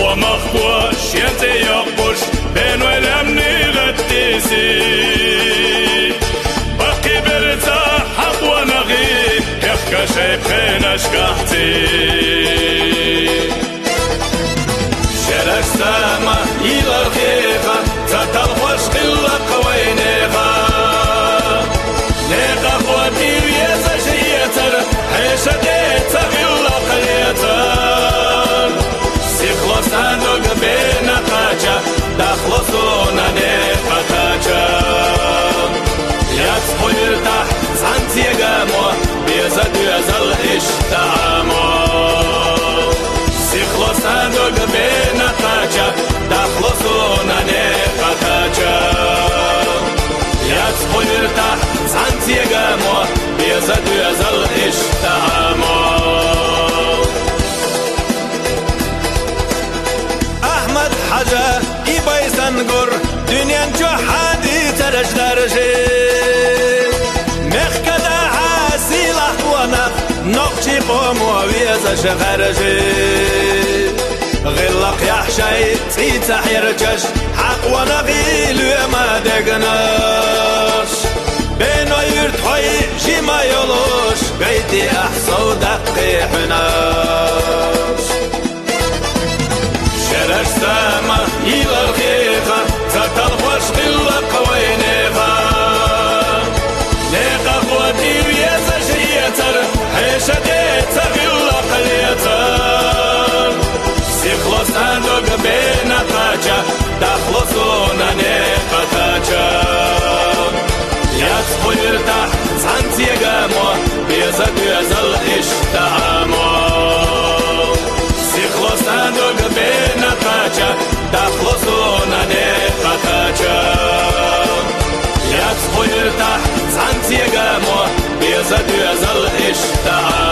ومخبوة شينتي يقبش بين والأمن غديسي بقي برتاح حقوة نغي يخكى شيخين أشكحتي شرك سما إلى الخيخة تتلخوش قلة قوينيخة نيقى خواتي ويسا شيتر حيشة ديتا غلة قليتر سيخلص صندوق بين قاجة دخلصونا نيقى قاجة يتصبو يرتاح سانتي قامو بيزد يزل اشتعامو سيخلص صندوق بين قاجة دخلصونا نيقى قاجة يتصبو يرتاح سانتي قامو بيزد يزل اشتعامو أحمد حاجة إباي سنقر دنيا جو حادي ترجدرجي مخكدا حاسيل أحوانا نقشي قومو ويزا شغرجي غلق يحشي تسيتح يرجش حق ونغيل وما دقناش بينو يرتحي جيما يولوش بيتي أحصو دقي حناش شرش سما إلى الخيخة تتلخوش قلة قوينيخة نيقى خواتي ويسا شيتر حيشة ديتا غلة قليتر سيخلص صندوق بين قاجة دخلصونا نيقى قاجة يتصبو يرتاح سانتي قامو بيزد يزل اشتعامو سيخلص صندوق بين قاجة دخلصونا نيقى قاجة يتصبو يرتاح سانتي قامو بيزد يزل اشتعامو